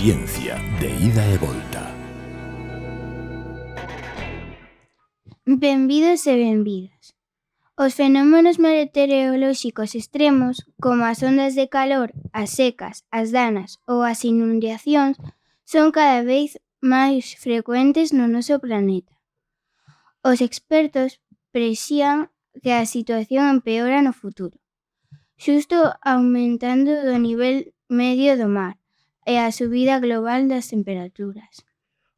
Ciencia de ida e volta. Benvidos e benvidas. Os fenómenos meteorolóxicos extremos, como as ondas de calor, as secas, as danas ou as inundacións, son cada vez máis frecuentes no noso planeta. Os expertos prexían que a situación empeora no futuro, xusto aumentando do nivel medio do mar e a subida global das temperaturas.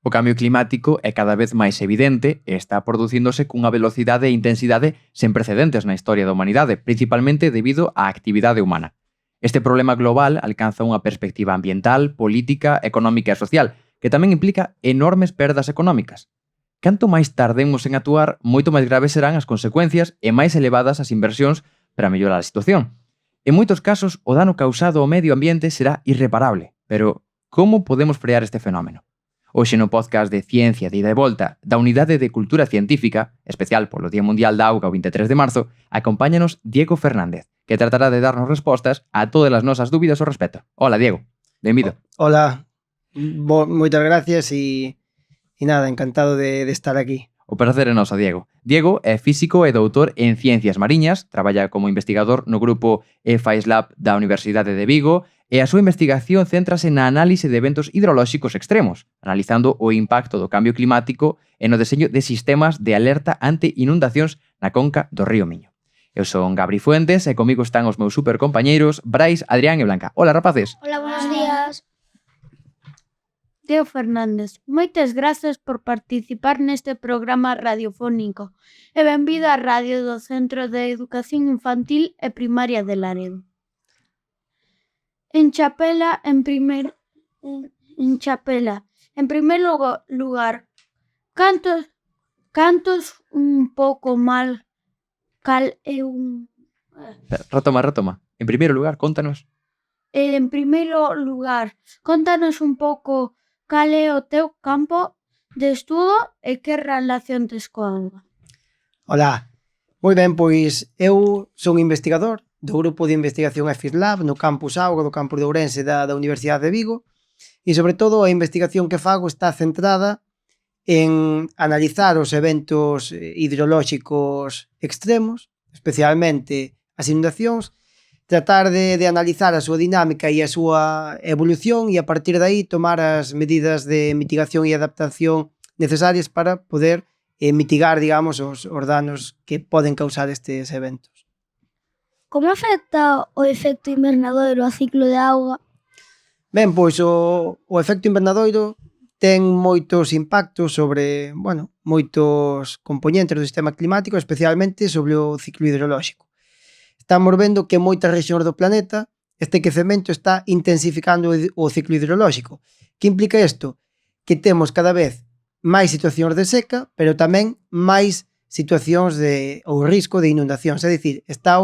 O cambio climático é cada vez máis evidente e está producíndose cunha velocidade e intensidade sen precedentes na historia da humanidade, principalmente debido á actividade humana. Este problema global alcanza unha perspectiva ambiental, política, económica e social, que tamén implica enormes perdas económicas. Canto máis tardemos en actuar, moito máis graves serán as consecuencias e máis elevadas as inversións para mellorar a situación. En moitos casos, o dano causado ao medio ambiente será irreparable, pero como podemos frear este fenómeno? Hoxe no podcast de Ciencia de ida e volta da Unidade de Cultura Científica, especial polo Día Mundial da Auga o 23 de marzo, acompáñanos Diego Fernández, que tratará de darnos respostas a todas as nosas dúbidas ao respecto. Hola, Diego. Benvido. Hola. Moitas gracias e nada, encantado de estar aquí. O prazer é noso, Diego. Diego é físico e doutor en Ciencias Mariñas, traballa como investigador no grupo EFAIS Lab da Universidade de Vigo e a súa investigación céntrase na análise de eventos hidrolóxicos extremos, analizando o impacto do cambio climático e no deseño de sistemas de alerta ante inundacións na conca do río Miño. Eu son Gabri Fuentes e comigo están os meus supercompañeiros Brais, Adrián e Blanca. Hola, rapaces. Hola, buenos días. Diego Fernández, moitas grazas por participar neste programa radiofónico e benvido á radio do Centro de Educación Infantil e Primaria de Laredo. En Chapela, en primer lugar, cantos un pouco mal, cal é un... Retoma. En primeiro lugar, contanos. En primeiro lugar, contanos un pouco cal é o teu campo de estudo e que relación tes coa auga. Hola. Moi ben, pois eu son investigador do grupo de investigación EFAIS Lab no campus Auga do campus de Ourense da Universidade de Vigo e, sobre todo, a investigación que fago está centrada en analizar os eventos hidrolóxicos extremos, especialmente as inundacións, tratar de analizar a súa dinámica e a súa evolución e a partir de aí tomar as medidas de mitigación e adaptación necesarias para poder mitigar, digamos, os danos que poden causar estes eventos. Como afecta o efecto invernadoiro ao ciclo de auga? Ben, pois o efecto invernadoiro ten moitos impactos sobre, moitos componentes do sistema climático, especialmente sobre o ciclo hidrolóxico. Estamos vendo que en moitas rexións do planeta este quecemento está intensificando o ciclo hidrolóxico. Que implica isto? Que temos cada vez máis situacións de seca, pero tamén máis situacións ou risco de inundacións, é dicir, está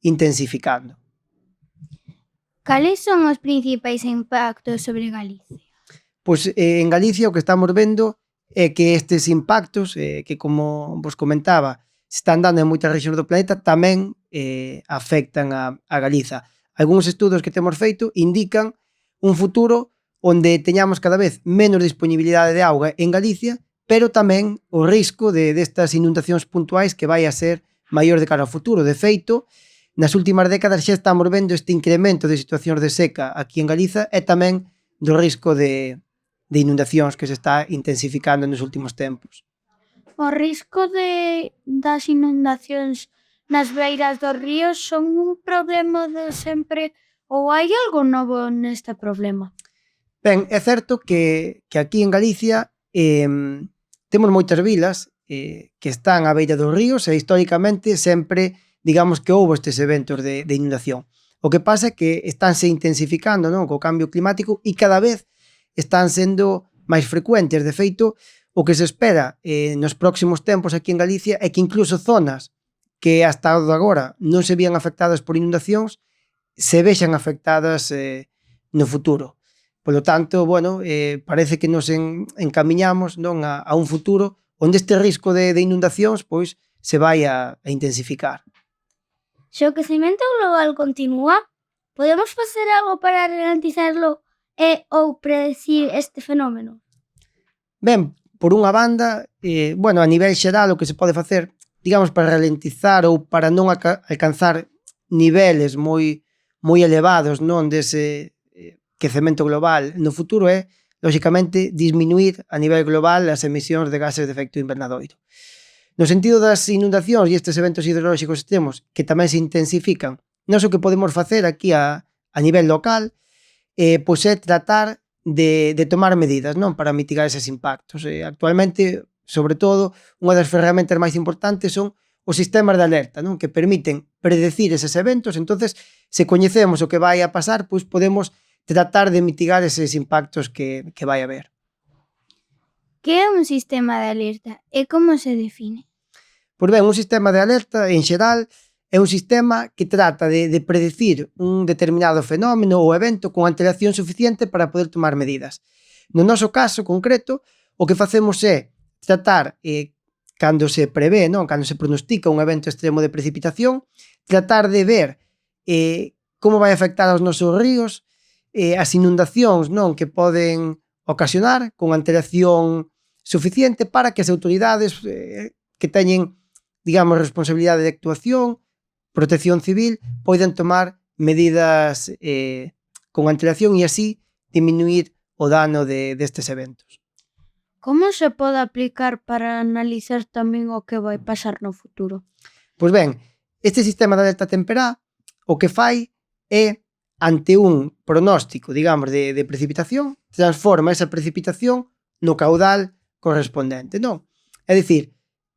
intensificando. Cales son os principais impactos sobre Galicia? Pois en Galicia o que estamos vendo é que estes impactos, que como vos comentaba, se están dando en moitas rexións do planeta, tamén afectan a Galiza. Algúns estudos que temos feito indican un futuro onde teñamos cada vez menos disponibilidade de auga en Galicia, pero tamén o risco destas inundacións puntuais que vai a ser maior de cara ao futuro. De feito, nas últimas décadas xa estamos vendo este incremento de situacións de seca aquí en Galiza e tamén do risco de inundacións que se está intensificando nos últimos tempos. O risco das inundacións nas beiras dos ríos son un problema de sempre ou hai algo novo neste problema? Ben, é certo que aquí en Galicia temos moitas vilas que están á beira dos ríos e históricamente sempre, digamos que houve estes eventos de inundación. O que pasa é que estánse intensificando, non, co cambio climático e cada vez están sendo máis frecuentes. De feito, o que se espera nos próximos tempos aquí en Galicia é que incluso zonas que hasta agora non se vían afectadas por inundacións se vexan afectadas no futuro. Polo tanto, parece que nos encamiñamos, non, a un futuro onde este risco de inundacións pois se vai a intensificar. Se o quecemento global continúa, podemos facer algo para ralentizarlo e ou predecir este fenómeno? Ben, por unha banda, a nivel xeral o que se pode facer, digamos, para ralentizar ou para non alcanzar niveles moi elevados, non, dese quecemento global no futuro é, lóxicamente, disminuir a nivel global as emisións de gases de efecto invernadoiro. No sentido das inundacións e estes eventos hidrolóxicos extremos que tamén se intensifican, nós o que podemos facer aquí a nivel local pois é tratar de tomar medidas, non, para mitigar eses impactos. Actualmente, sobre todo, unha das ferramentas máis importantes son os sistemas de alerta, non, que permiten predecir eses eventos. Entonces, se coñecemos o que vai a pasar, pois podemos tratar de mitigar eses impactos que vai haber. Que é un sistema de alerta e como se define? Pois ben, un sistema de alerta, en xeral, é un sistema que trata de predecir un determinado fenómeno ou evento con antelación suficiente para poder tomar medidas. No noso caso concreto, o que facemos é tratar, cando se prevé, non, cando se pronostica un evento extremo de precipitación, tratar de ver como vai afectar aos nosos ríos, as inundacións, non, que poden ocasionar con antelación suficiente para que as autoridades que teñen, digamos, responsabilidade de actuación, protección civil, poden tomar medidas con antelación e así diminuir o dano destes eventos. Como se pode aplicar para analizar tamén o que vai pasar no futuro? Pois ben, este sistema de alerta temperá o que fai é, ante un pronóstico, digamos, de precipitación, transforma esa precipitación no caudal correspondente, non? É dicir,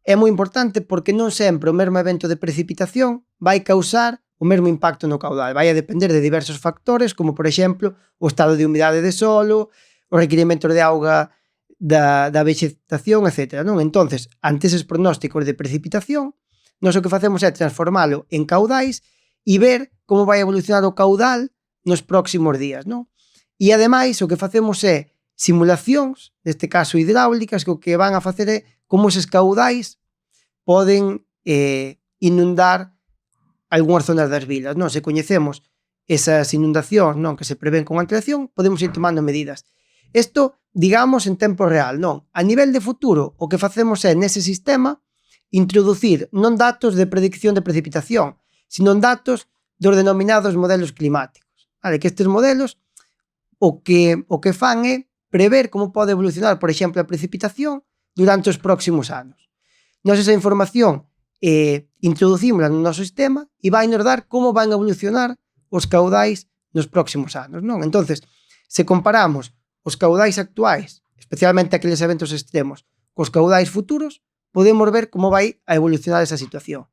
é moi importante porque non sempre o mesmo evento de precipitación vai causar o mesmo impacto no caudal. Vai a depender de diversos factores, como, por exemplo, o estado de humidade de solo, os requirimentos de auga da vegetación, etc. Non? Entonces, ante eses pronósticos de precipitación, nós o que facemos é transformalo en caudais e ver como vai evolucionar o caudal nos próximos días. Non? E, ademais, o que facemos é simulacións, neste caso hidráulicas, que o que van a facer é como eses caudais poden inundar algunhas zonas das vilas. Non? Se coñecemos esas inundacións, non, que se prevén con antelación, podemos ir tomando medidas. Isto, digamos, en tempo real. Non? A nivel de futuro, o que facemos é, nese sistema, introducir non datos de predicción de precipitación, sino datos dos denominados modelos climáticos. Vale? Que estes modelos o que fan é prever como pode evolucionar, por exemplo, a precipitación durante os próximos anos. Nós esa información introducimos no noso sistema e vai nos dar como van a evolucionar os caudais nos próximos anos. Non? Entonces, se comparamos os caudais actuais, especialmente aqueles eventos extremos, cos caudais futuros, podemos ver como vai a evolucionar esa situación.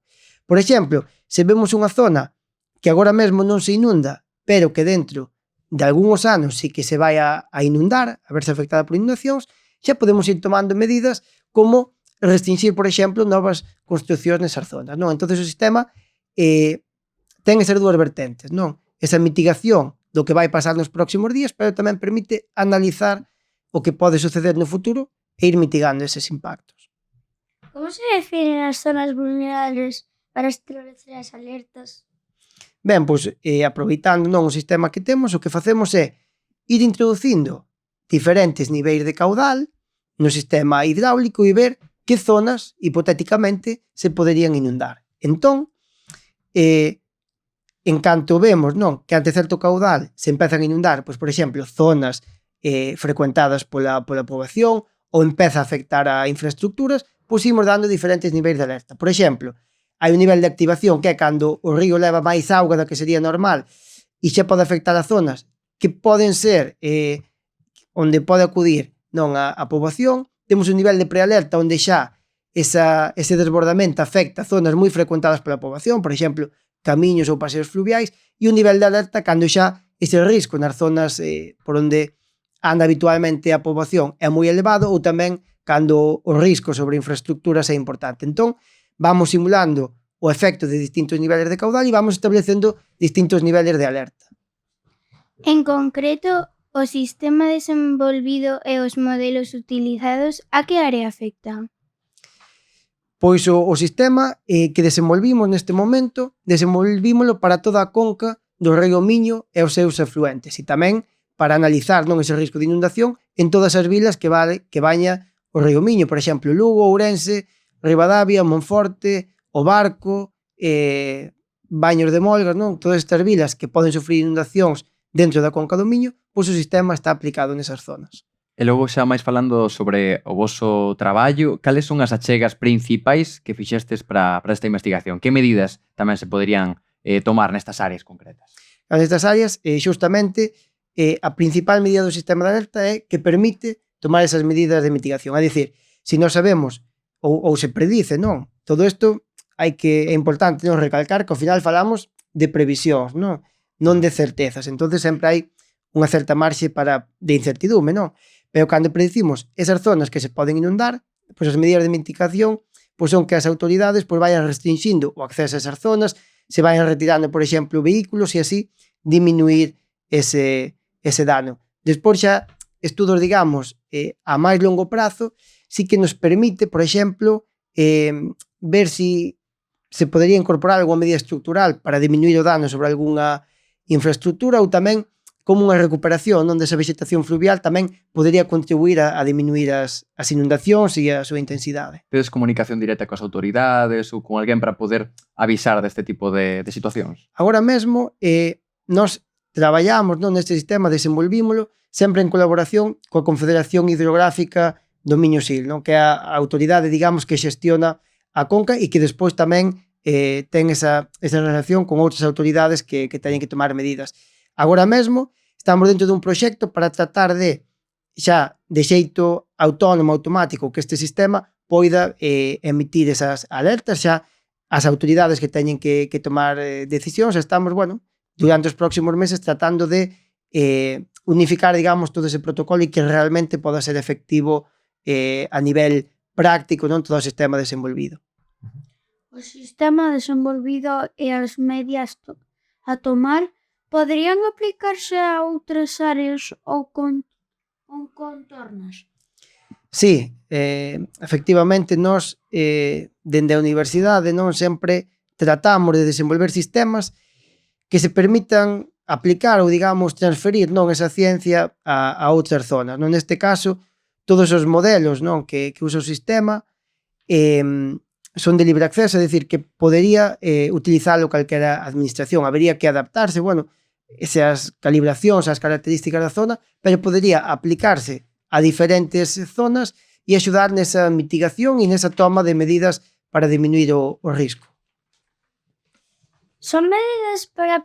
Por exemplo, se vemos unha zona que agora mesmo non se inunda, pero que dentro de algúns anos sí que se vai a inundar, a verse afectada por inundacións, xa podemos ir tomando medidas como restringir, por exemplo, novas construccións nesas zonas. Non? Entón, o sistema ten esas dúas vertentes. Non? Esa mitigación do que vai pasar nos próximos días, pero tamén permite analizar o que pode suceder no futuro e ir mitigando eses impactos. Como se definen as zonas vulnerables para establecer as alertas? Ben, pois, aproveitando non o sistema que temos, o que facemos é ir introducindo diferentes niveis de caudal no sistema hidráulico e ver que zonas, hipotéticamente, se poderían inundar. Entón, en canto vemos, non, que ante certo caudal se empezan a inundar, pois, por exemplo, zonas frecuentadas pola poboación ou empeza a afectar a infraestructuras, pois imos dando diferentes niveis de alerta. Por exemplo, hai un nivel de activación que é cando o río leva máis auga da que sería normal e xa pode afectar a zonas que poden ser onde pode acudir non a poboación. Temos un nivel de prealerta onde xa ese desbordamento afecta zonas moi frecuentadas pola poboación, por exemplo, camiños ou paseos fluviais, e un nivel de alerta cando xa ese risco nas zonas por onde anda habitualmente a poboación é moi elevado ou tamén cando o risco sobre infraestructuras é importante. Entón, vamos simulando o efecto de distintos niveles de caudal e vamos establecendo distintos niveles de alerta. En concreto, o sistema desenvolvido e os modelos utilizados a que área afectan? Pois o sistema que desenvolvimos neste momento, desenvolvímolo para toda a conca do río Miño e os seus afluentes e tamén para analizar non ese risco de inundación en todas as vilas que baña o río Miño, por exemplo, Lugo, Ourense, Ribadavia, Monforte, O Barco, Baños de Molgas, non? Todas estas vilas que poden sufrir inundacións dentro da conca do Miño, pois o sistema está aplicado nesas zonas. E logo xa máis falando sobre o voso traballo, cales son as achegas principais que fixestes para esta investigación? Que medidas tamén se poderían tomar nestas áreas concretas? Nestas áreas, xustamente, a principal medida do sistema de alerta é que permite tomar esas medidas de mitigación. É dicir, se nós sabemos ou se predice, non? Todo isto é importante non recalcar que ao final falamos de previsións, non de certezas. Entonces sempre hai unha certa marxe de incertidume, non? Pero cando predicimos esas zonas que se poden inundar, pois as medidas de mitigación pois son que as autoridades pois vayan restringindo o acceso a esas zonas, se vayan retirando, por exemplo, vehículos e así diminuir ese dano. Despois xa estudos, digamos, a máis longo prazo, sí que nos permite, por exemplo, ver si se podería incorporar alguma medida estructural para diminuir o dano sobre algunha infraestructura ou tamén como unha recuperación non desa vegetación fluvial tamén podería contribuir a diminuir as inundacións e a súa intensidade. Tedes comunicación directa coas autoridades ou con alguén para poder avisar deste tipo de situacións? Agora mesmo, nós traballamos neste sistema, desenvolvímolo sempre en colaboración coa Confederación Hidrográfica do Miño-Sil, non? Que é a autoridade, digamos, que xestiona a conca e que despois tamén ten esa relación con outras autoridades que teñen que tomar medidas. Agora mesmo estamos dentro dun proxecto para tratar de xa de xeito autónomo, automático, que este sistema poida emitir esas alertas xa as autoridades que teñen que tomar decisións. Estamos, durante os próximos meses tratando de unificar, digamos, todo ese protocolo e que realmente poda ser efectivo a nivel práctico, non todo o sistema desenvolvido. O sistema desenvolvido e as medidas a tomar poderían aplicarse a outras áreas ou contornos? Sí, efectivamente, nós dende a universidade non sempre tratamos de desenvolver sistemas que se permitan aplicar ou, digamos, transferir non esa ciencia a outras zonas. Non? Neste caso, todos os modelos non que usa o sistema son de libre acceso, é dicir, que podería utilizalo calquera administración. Habería que adaptarse, esas calibracións, as características da zona, pero podería aplicarse a diferentes zonas e axudar nesa mitigación e nesa toma de medidas para diminuir o risco. Son medidas para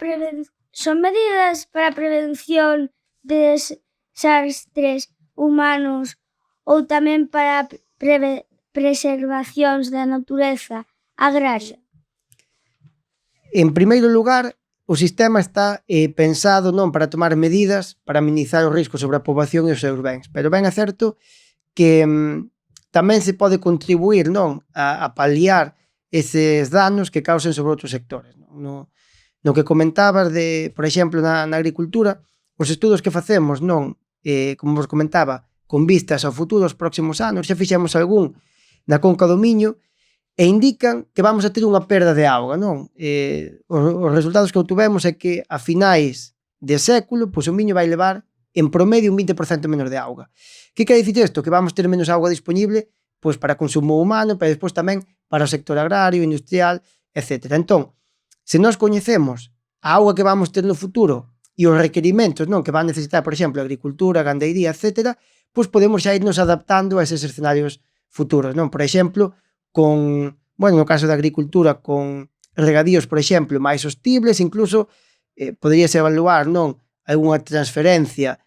prevención de desastres humanos ou tamén para preservacións da natureza agraria? En primeiro lugar, o sistema está pensado non para tomar medidas para minimizar o risco sobre a poboación e os seus bens, pero ben é certo que tamén se pode contribuir non a paliar eses danos que causen sobre outros sectores. No que comentabas por exemplo, na agricultura, os estudos que facemos como vos comentaba, con vistas ao futuro, aos próximos anos, xa fixemos algún na conca do Miño, e indican que vamos a ter unha perda de auga, non? Os resultados que obtuvemos é que a finais de século, pois o Miño vai levar en promedio un 20% menos de auga. Que quere dicir isto? Que vamos ter menos auga disponible pois para consumo humano, pero despois tamén para o sector agrario, industrial, etc. Entón, se nós coñecemos a auga que vamos ter no futuro e os requerimentos que van necesitar, por exemplo, a agricultura, a gandeiría, etc., pois podemos xa irnos adaptando a eses escenarios futuros, non? Por exemplo, no caso da agricultura, con regadíos, por exemplo, máis sostibles, incluso poderíase evaluar algunha transferencia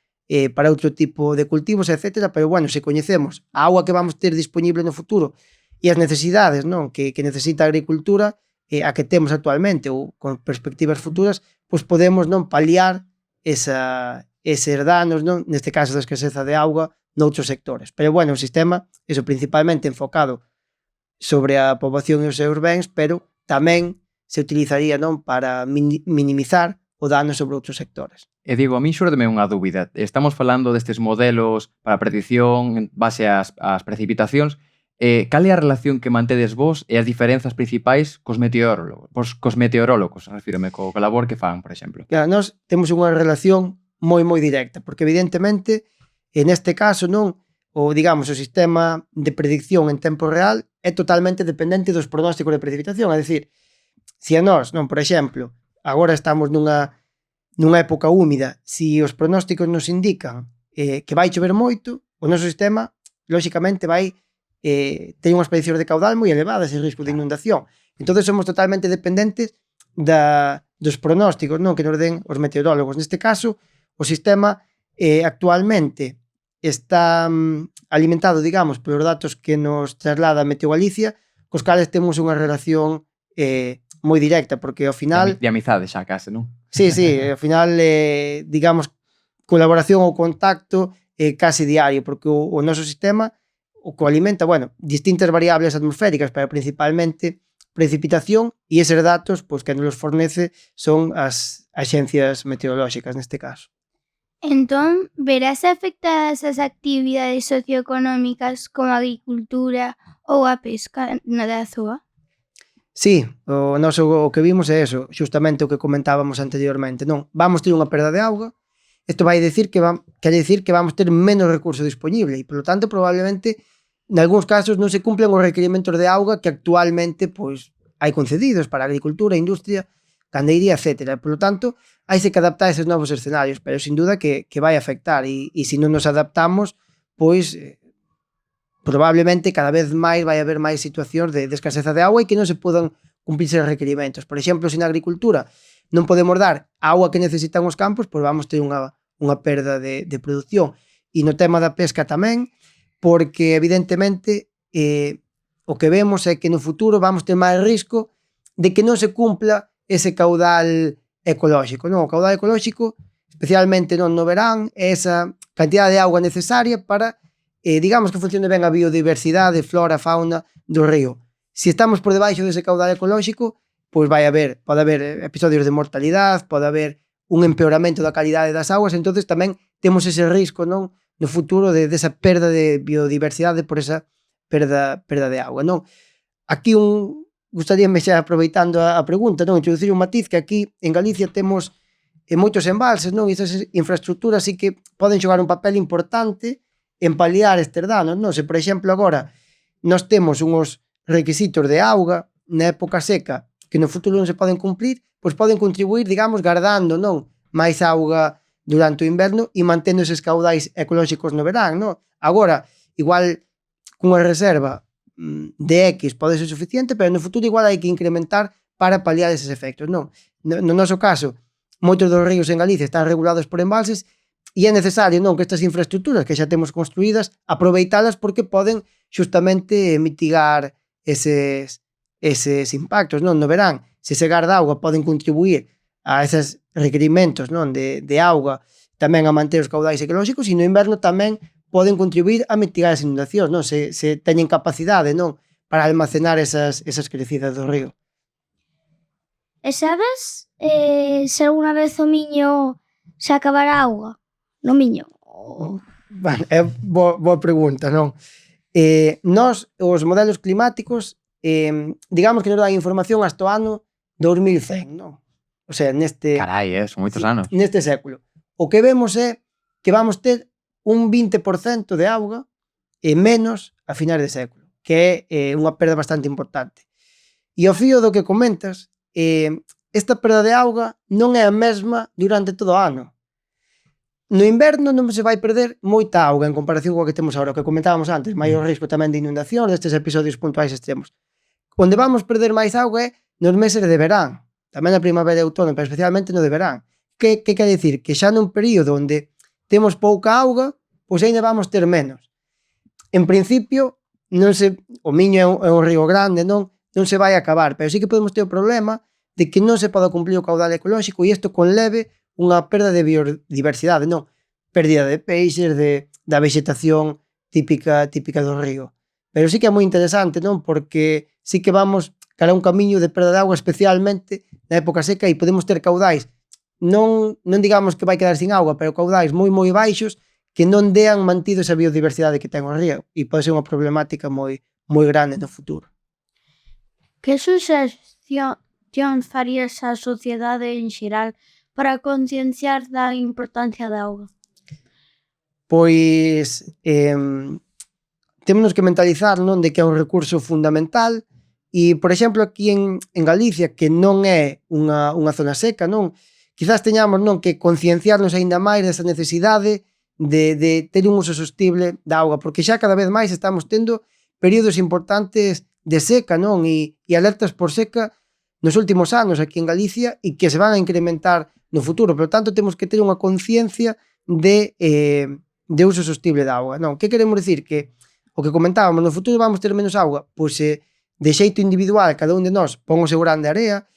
para outro tipo de cultivos, etc. Pero, se coñecemos a auga que vamos ter disponible no futuro e as necesidades que necesita a agricultura, a que temos actualmente ou con perspectivas futuras, pois podemos paliar eses danos, neste caso da escaseza de auga, noutros sectores. Pero, o sistema, principalmente enfocado sobre a poboación e os seus bens, pero tamén se utilizaría para minimizar o dano sobre outros sectores. E Diego, a mí xúrdeme unha dúbida. Estamos falando destes modelos para predicción en base ás precipitacións. Cal é a relación que mantedes vos e as diferenzas principais cos meteorólogos? Refírome co labor que fan, por exemplo. Nós temos unha relación moi directa, porque evidentemente, neste caso, non, o sistema de predicción en tempo real é totalmente dependente dos pronósticos de precipitación, é dicir, se a nós, non, por exemplo, agora estamos nunha época húmida, se os pronósticos nos indican que vai chover moito, o noso sistema, lóxicamente, vai ter unhas prediccións de caudal moi elevadas e risco de inundación. Entón, somos totalmente dependentes dos pronósticos, non, que nos den os meteorólogos. Neste caso, o sistema actualmente está alimentado, polos datos que nos traslada Meteo Galicia, cos cales temos unha relación moi directa, porque ao final... De amizade xa case, non? Sí, ao final, colaboración ou contacto case diario, porque o noso sistema o que alimenta, distintas variables atmosféricas, pero principalmente precipitación, e eses datos, que nos los fornece son as axencias meteorolóxicas neste caso. Entón, verás afectadas as actividades socioeconómicas como a agricultura ou a pesca da zoa? Sí, o que vimos é eso, xustamente o que comentábamos anteriormente, non? Vamos ter unha perda de auga, isto vai decir quere dicir que vamos ter menos recurso disponible e, polo tanto, probablemente, nalgúns casos non se cumplen os requerimentos de auga que actualmente hai concedidos para a agricultura, a industria, gandeiría, etc. Por lo tanto, haise que adaptar a eses novos escenarios, pero sin duda que vai afectar e se non nos adaptamos, probablemente cada vez máis vai haber máis situacións de escaseza de agua e que non se podan cumplir os requerimentos. Por exemplo, se na agricultura non podemos dar a agua que necesitan os campos, vamos ter unha perda de produción. E no tema da pesca tamén, porque evidentemente o que vemos é que no futuro vamos ter máis risco de que non se cumpla ese caudal ecolóxico, non? O caudal ecolóxico, especialmente no verán, é esa cantidad de auga necesaria para, que funcione ben a biodiversidade, flora, fauna do río. Se estamos por debaixo dese caudal ecolóxico, pode haber episodios de mortalidade, pode haber un empeoramento da calidade das aguas, entonces tamén temos ese risco, non, no futuro desa perda de biodiversidade por esa perda de auga, non? Aquí gustaríame xa aproveitando a pregunta, non, introducir un matiz que aquí en Galicia temos moitos embalses, non? E esas infraestructuras sí que poden xogar un papel importante en paliar estes danos, non? Se, por exemplo, agora nós temos uns requisitos de auga na época seca que no futuro non se poden cumplir, poden contribuir, gardando, non, máis auga durante o inverno e mantendo eses caudais ecolóxicos no verán, non? Agora, igual cunha reserva de X pode ser suficiente, pero no futuro igual hai que incrementar para paliar eses efectos, non? No noso caso, moitos dos ríos en Galicia están regulados por embalses e é necesario, non, que estas infraestructuras que xa temos construídas aproveitalas porque poden xustamente mitigar eses impactos, non? No verán, se se garda auga poden contribuir a eses requerimentos, non, de auga, tamén a manter os caudais ecolóxicos, e no inverno tamén poden contribuir a mitigar as inundacións, non? Se teñen capacidade, non, para almacenar esas crecidas do río. E sabes se alguna vez o Miño se acabará auga? No Miño? É boa pregunta, non? Nós, os modelos climáticos, que nos dan información hasta o ano 2100, non? O sea, Carai, son moitos anos. Neste século. O que vemos é que vamos ter un 20% de auga menos a finais de século, que é unha perda bastante importante. E ao fío do que comentas, esta perda de auga non é a mesma durante todo o ano. No inverno non se vai perder moita auga en comparación coa que temos agora, o que comentábamos antes, maior risco tamén de inundación destes episodios puntuais extremos. Onde vamos perder máis auga é nos meses de verán, tamén na primavera e outono, pero especialmente no de verán. Que quer dicir? Que xa nun período onde temos pouca auga, pois ainda vamos ter menos. En principio, o Miño é un río grande, non se vai acabar, pero sí que podemos ter o problema de que non se poda cumplir o caudal ecolóxico e isto conleve unha perda de biodiversidade, non? Pérdida de peixes, da vegetación típica do río. Pero sí que é moi interesante, non? Porque sí que vamos cara a un camiño de perda de auga, especialmente na época seca, e podemos ter caudais non digamos que vai quedar sin auga, pero caudais moi baixos que non dean mantido esa biodiversidade que ten o río e pode ser unha problemática moi grande no futuro. Que suxestións farías á sociedade en xeral para concienciar da importancia da auga? Pois temos que mentalizar, non, de que é un recurso fundamental e, por exemplo, aquí en Galicia, que non é unha zona seca, non, quizás teñamos, non, que concienciarnos aínda máis desa necesidade de ter un uso sostible da auga, porque xa cada vez máis estamos tendo períodos importantes de seca, non, e alertas por seca nos últimos anos aquí en Galicia e que se van a incrementar no futuro. Por tanto, temos que ter unha conciencia de uso sostible da auga. Non, que queremos dicir? Que o que comentábamos, no futuro vamos ter menos auga, pois de xeito individual cada un de nós pon o seu grán de area,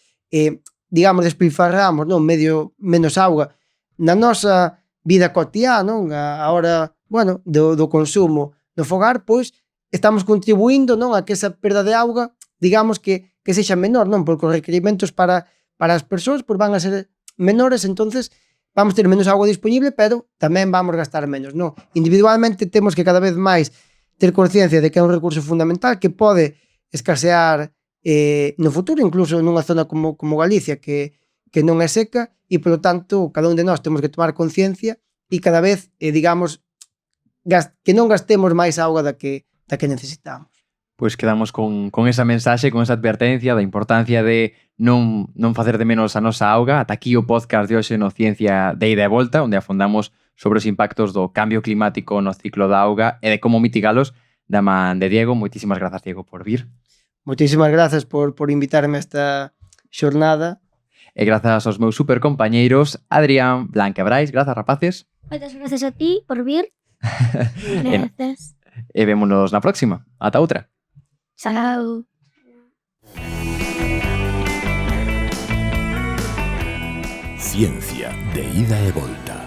digamos, despilfarramos, non, menos auga na nosa vida cotiá, non, a hora, bueno, do consumo no fogar, pois estamos contribuindo, non, a que esa perda de auga, digamos, que sexa menor, non, porque os requerimentos para as persoas pois van a ser menores, entonces vamos ter menos auga disponible, pero tamén vamos gastar menos, non? Individualmente temos que cada vez máis ter consciencia de que é un recurso fundamental que pode escasear no futuro, incluso nunha zona como Galicia, que non é seca, e, polo tanto, cada un de nós temos que tomar conciencia e cada vez, digamos, que non gastemos máis auga da que necesitamos. Pois quedamos con esa mensaxe, con esa advertencia da importancia de non facer de menos a nosa auga. Ata aquí o podcast de hoxe no Ciencia de Ida e Volta, onde afondamos sobre os impactos do cambio climático no ciclo da auga e de como mitigalos da man de Diego. Moitísimas grazas, Diego, por vir. Moitísimas grazas por invitarme a esta xornada. E grazas aos meus super compañeiros Adrián, Blanca e Brais. Grazas, rapaces. Moitas gracias a ti por vir. Gracias. E vémonos na próxima. Ata outra. Chao. Ciencia de Ida e Volta.